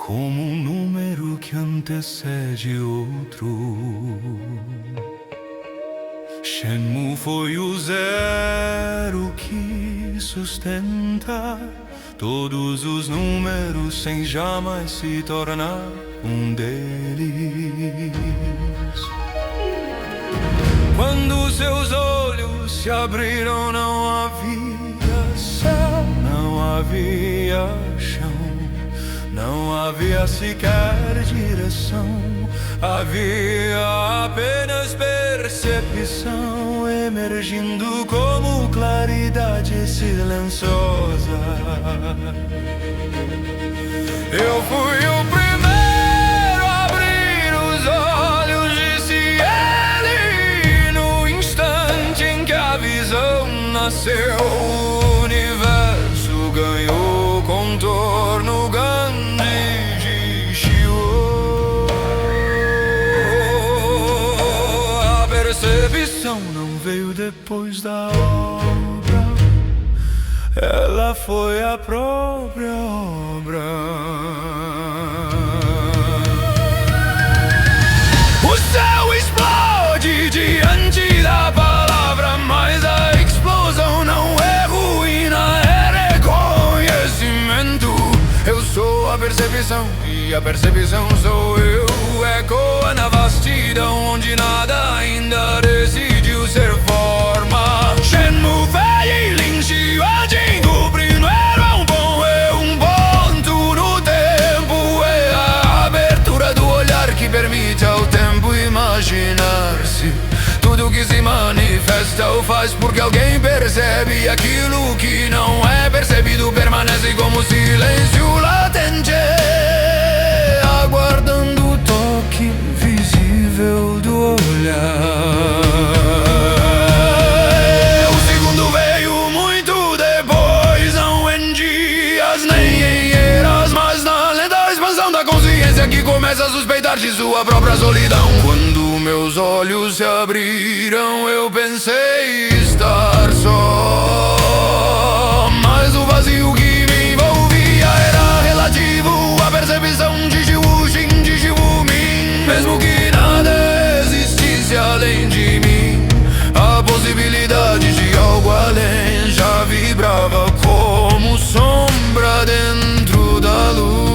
como um número que antecede outro. Shenmue foi o zero que sustenta todos os números sem jamais se tornar um deles. Quando seus olhos se abriram, não havia céu, não havia chão, não havia sequer direção. Havia apenas percepção emergindo como claridade silenciosa. Eu fui o primeiro a abrir os olhos, disse ele, e no instante em que a visão nasceu, o universo ganhou contorno. Gandhi de Shiva. A percepção não veio depois da obra, ela foi a própria obra. O céu explode diante da palavra, mas a explosão não é ruína, é reconhecimento. Eu sou a percepção e a percepção sou eu. Ecoa na vastidão onde nada ainda decidiu ser forma. Shenmue Fei Lin Xiuan Jing do primeiro é um ponto no tempo. É a abertura do olhar que permite ao tempo imaginar-se. Tudo que se manifesta o faz porque alguém percebe. Aquilo que não é percebido permanece como silêncio latente, aguardando o toque visível do olhar. O segundo veio muito depois, não em dias nem em eras, mas na lenta expansão da consciência que começa a suspeitar de sua própria solidão. Quando meus olhos se abriram, eu pensei estar só, mas o vazio que me envolvia era relativo à percepção de Jiwu Xin, de Jiwu Min. Mesmo que nada existisse além de mim, a possibilidade de algo além já vibrava como sombra dentro da luz.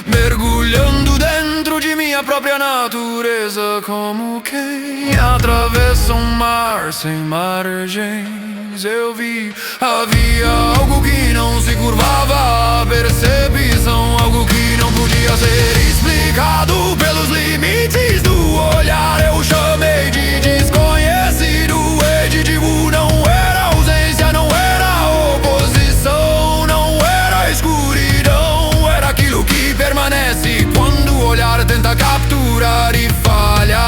Mergulhando dentro de minha própria natureza, como quem atravessa um mar sem margens. Eu vi, havia algo que não se curvava, a percepção, algo que não podia ser explicado pelos limites do olhar. Eu chamei de desconhecido, e de Jiwu não era ausência, não era oposição, não era escuridão, era aquilo que permanece quando o olhar tenta capturar e falha.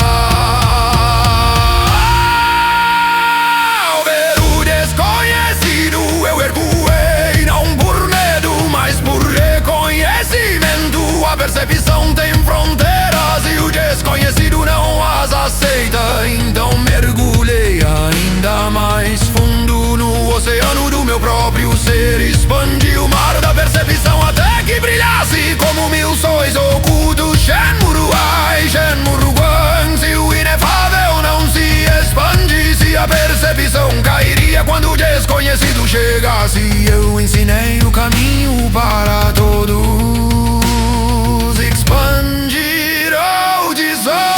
Ao ver o desconhecido, eu erguei, não por medo, mas por reconhecimento. A percepção tem fronteiras e o desconhecido não as aceita. Então mergulhei ainda mais fundo no oceano do meu próprio ser. Expandi o mar da percepção até que brilhasse como mil sóis ocultos. Shenmue Ruai, Shenmue Ruguan. Se o inefável não se expandisse, a percepção cairia quando o desconhecido chegasse. Eu ensinei o caminho para todos expandir ou dissolver.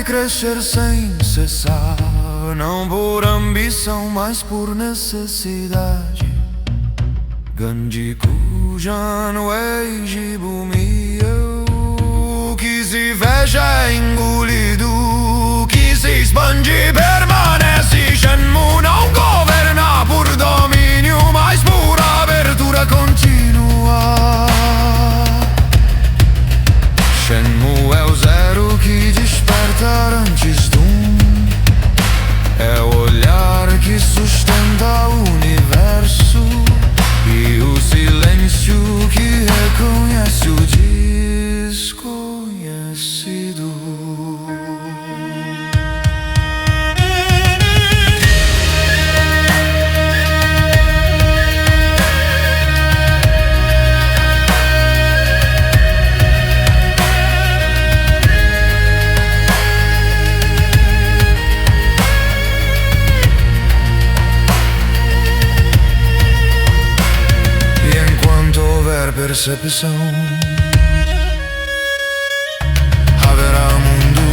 Crescer sem cessar, não por ambição, mas por necessidade. gândi cuja noite bumia, que se fecha engolido, que se expande permanece. Shenmue não governa por domínio, mas por abertura contínua. Shenmue é o zero que desperta antes do é o olhar que sustenta o universo e o silêncio que reconhece o desconhecido. Percepção, haverá mundo,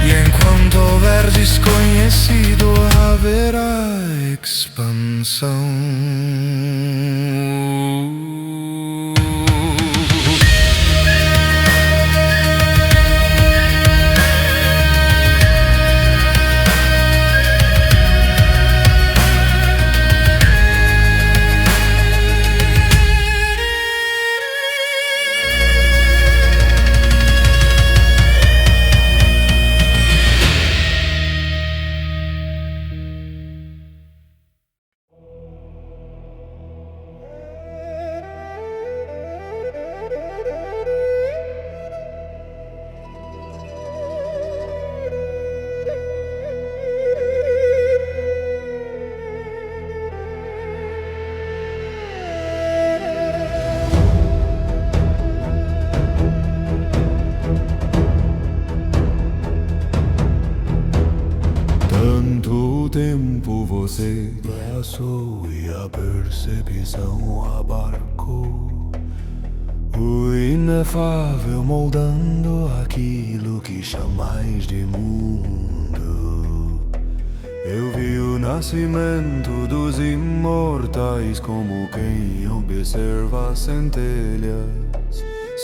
e enquanto houver desconhecido, haverá expansão. Tempo você passou e a percepção abarcou o inefável, moldando aquilo que chamais de mundo. Eu vi o nascimento dos imortais como quem observa centelhas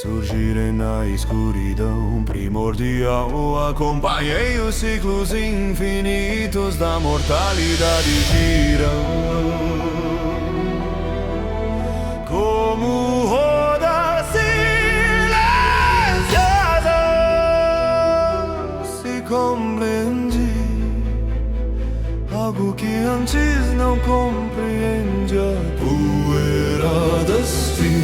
surgirem na escuridão primordial. Acompanhei os ciclos infinitos da mortalidade giram como rodas silenciosas. Se compreende algo que antes não compreende, a poeira das tintas.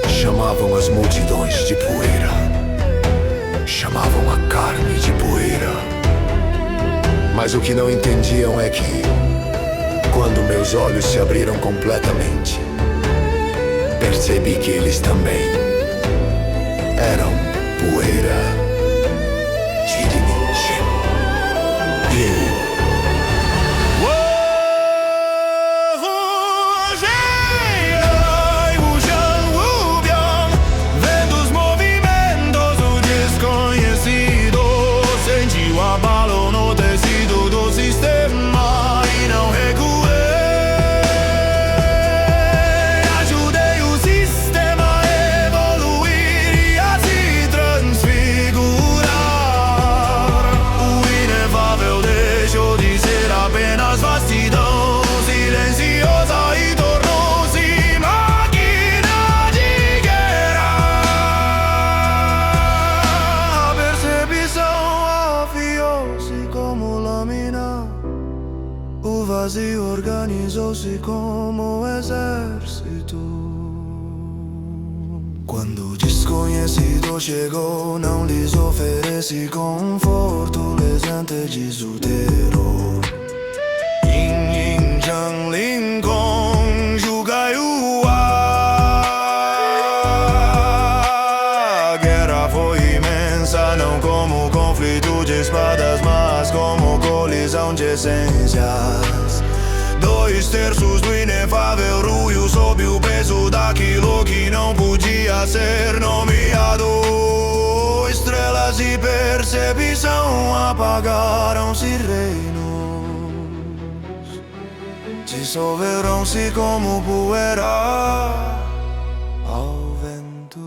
Chamavam as multidões de poeira, chamavam a carne de poeira. Mas o que não entendiam é que, quando meus olhos se abriram completamente, percebi que eles também eram poeira de limite. O vazio organizou-se como exército. Quando o desconhecido chegou, não lhes ofereci conforto, lhes antediz o terror. Yin, yin, yang, lin, gong, julgai o ar. A guerra foi imensa, não como conflito de espadas, mas como colisão de essências. 2/3 do inefável ruio sob o peso da queria ser nomeado. Estrelas e percepção apagaram-se, reinos dissolveram-se como poeira ao vento.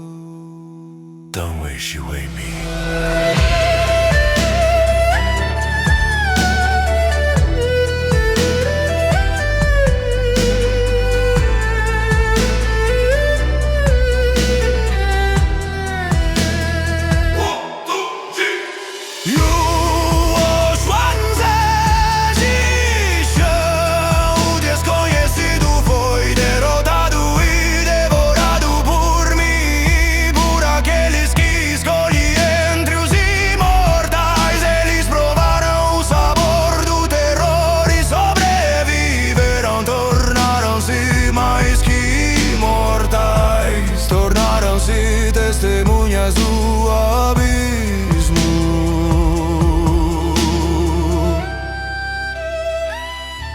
Don't wish you away me. Testemunhas do abismo.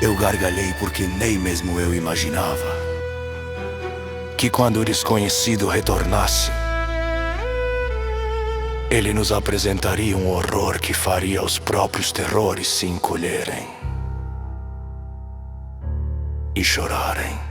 Eu gargalhei porque nem mesmo eu imaginava que quando o desconhecido retornasse, ele nos apresentaria um horror que faria os próprios terrores se encolherem e chorarem.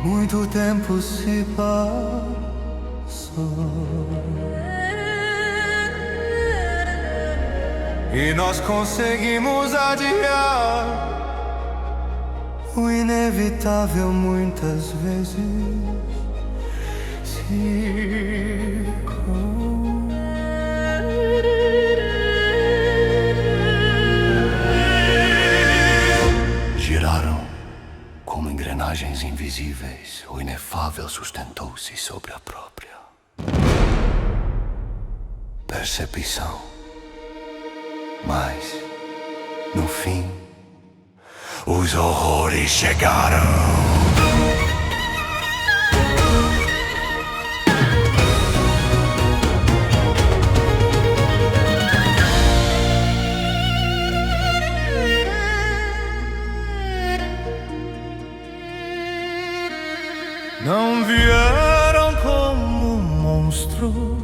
Muito tempo se passou e nós conseguimos adiar o inevitável muitas vezes. Giraram como engrenagens invisíveis, o inefável sustentou-se sobre a própria percepção. Mas, no fim, os horrores chegaram. Não vieram como monstros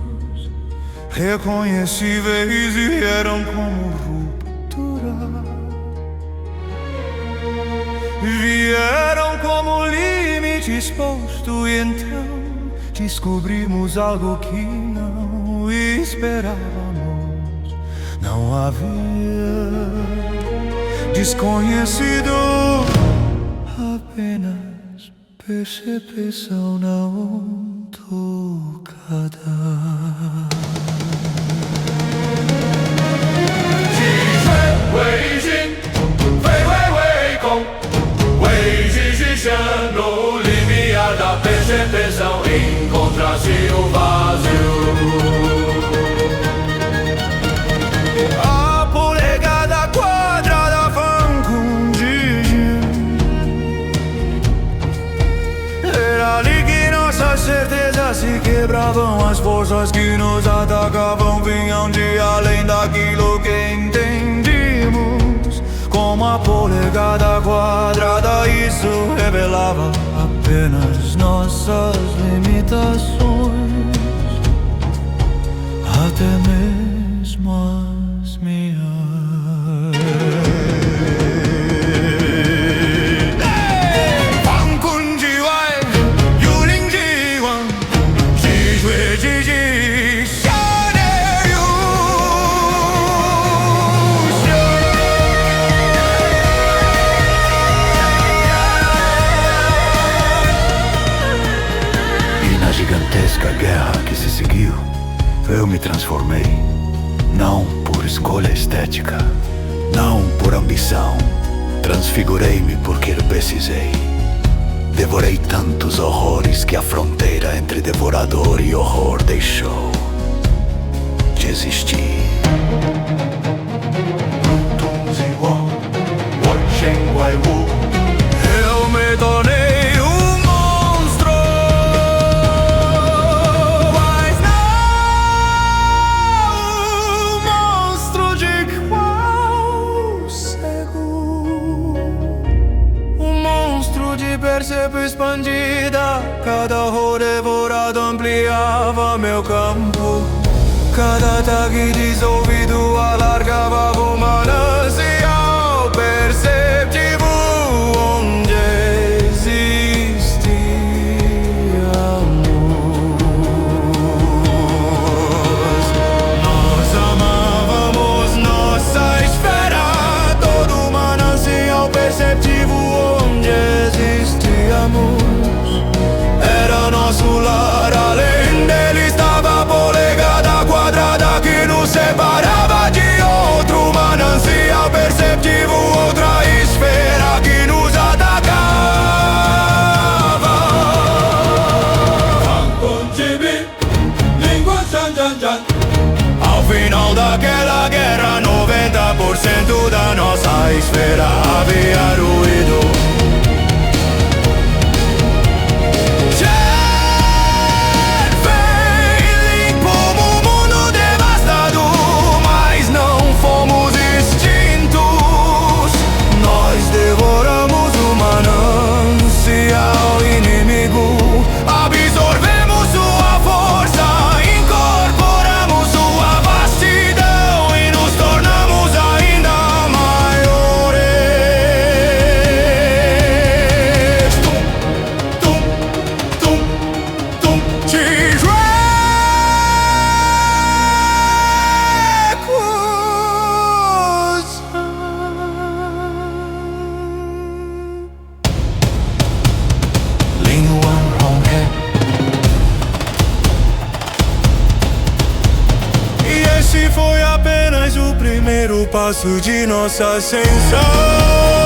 reconhecíveis e vieram como ruptura. Vieram como limite exposto e então descobrimos algo que não esperávamos. Não havia desconhecido, apenas percepção não tocada. se quebravam, as forças que nos atacavam vinham de além daquilo que entendimos. Com uma polegada quadrada, isso revelava apenas nossas limitações, até mesmo as minhas. Na gigantesca guerra que se seguiu, eu me transformei, não por escolha estética, não por ambição. Transfigurei-me porque precisei. Devorei tantos horrores que a fronteira entre devorador e horror deixou de existir. Eu me tornei um monstro, mas não um monstro de qual cego. Um monstro de percebo expandida. Cada horror devorado ampliava meu campo. Cada ataque dissolvido alargava o manancial perceptivo onde existia luz. Nós amávamos nossa esfera, todo manancial perceptivo onde existíamos. Era nosso lar, além dele estava a polegada quadrada que nos separava de outro manancial perceptivo, outra esfera que nos atacava. Ao final daquela guerra, 90% da nossa esfera havia ruído. Absorvemos sua força, incorporamos sua vastidão e nos tornamos ainda maiores. Tum, tum, tum, tum, esse foi apenas o primeiro passo de nossa ascensão.